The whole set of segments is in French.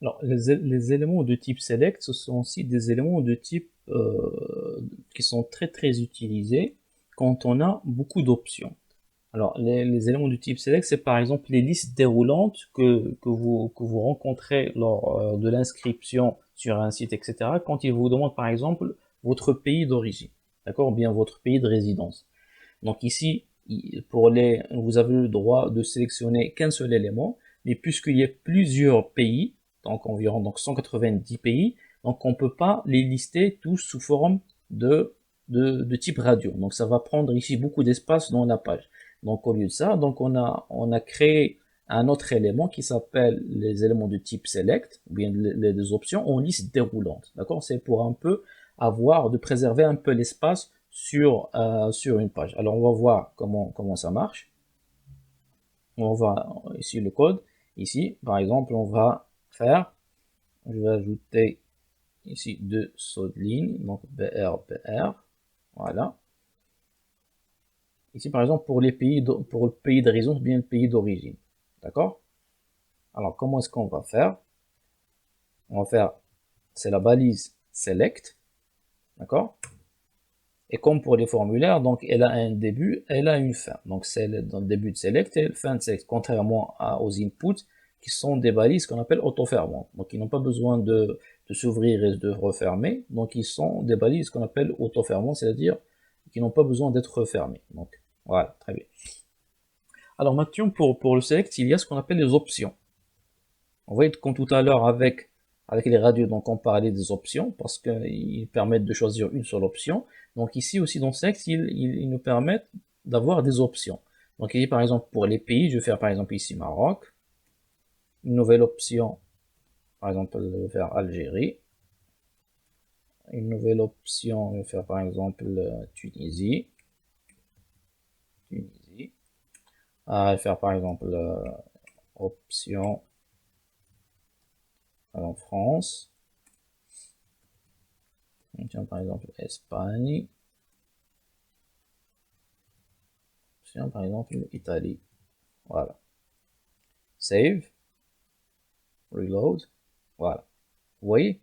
Alors, les éléments de type select, ce sont aussi des éléments de type qui sont très utilisés quand on a beaucoup d'options. Alors, les éléments du type select, c'est par exemple les listes déroulantes que vous rencontrez lors de l'inscription sur un site, etc. Quand il vous demande par exemple votre pays d'origine, d'accord, ou bien votre pays de résidence. Donc ici, vous avez le droit de sélectionner qu'un seul élément, mais puisqu'il y a plusieurs pays, donc environ 190 pays, donc on ne peut pas les lister tous sous forme de type radio. Donc ça va prendre ici beaucoup d'espace dans la page. Donc au lieu de ça, donc on a créé un autre élément qui s'appelle les éléments de type select, ou bien les options en liste déroulante. D'accord? C'est pour un peu de préserver un peu l'espace sur une page. Alors on va voir comment ça marche. On va ici le code. Ici, par exemple, je vais ajouter ici deux sauts de ligne, donc BR. Voilà. Ici, par exemple, pour le pays de résidence, bien le pays d'origine. D'accord? Alors, comment est-ce qu'on va faire? On va faire, c'est la balise select. D'accord? Et comme pour les formulaires, donc elle a un début, elle a une fin. Donc c'est dans le début de select et fin de select, contrairement aux inputs qui sont des balises qu'on appelle auto-fermantes. Donc ils n'ont pas besoin de s'ouvrir et de refermer. Donc ils sont des balises qu'on appelle auto-fermantes, c'est-à-dire qui n'ont pas besoin d'être refermées. Donc voilà, très bien. Alors maintenant pour le select, il y a ce qu'on appelle les options. Vous voyez, comme tout à l'heure avec les radios, donc on parlait des options parce qu'ils permettent de choisir une seule option. Donc ici aussi dans Select, ils nous permettent d'avoir des options. Donc ici par exemple pour les pays, je vais faire par exemple ici Maroc. Une nouvelle option, par exemple je vais faire Algérie. Une nouvelle option, je vais faire par exemple Tunisie. Tunisie. Je vais faire par exemple option en France. Tiens, par exemple Espagne. Tiens, par exemple Italie. Voilà. Save. Reload. Voilà. Vous voyez?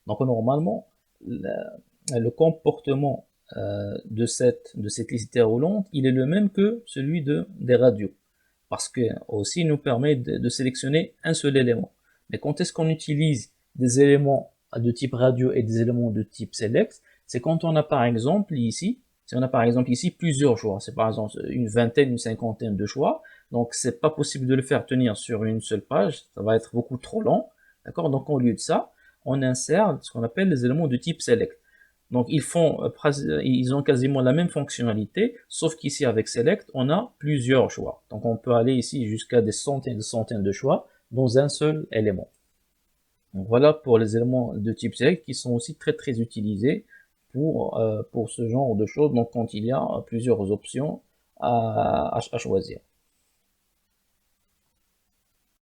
Donc normalement, le comportement de cette liste déroulante, il est le même que celui des radios. Parce que aussi il nous permet de sélectionner un seul élément. Mais quand est-ce qu'on utilise des éléments de type radio et des éléments de type select? C'est quand on a par exemple ici, si on a par exemple ici plusieurs choix, c'est par exemple une vingtaine, une cinquantaine de choix, donc c'est pas possible de le faire tenir sur une seule page, ça va être beaucoup trop long, d'accord? Donc au lieu de ça, on insère ce qu'on appelle les éléments de type select. Donc ils ont quasiment la même fonctionnalité, sauf qu'ici avec Select, on a plusieurs choix. Donc on peut aller ici jusqu'à des centaines de choix dans un seul élément. Donc voilà pour les éléments de type Select qui sont aussi très utilisés pour ce genre de choses. Donc quand il y a plusieurs options à choisir.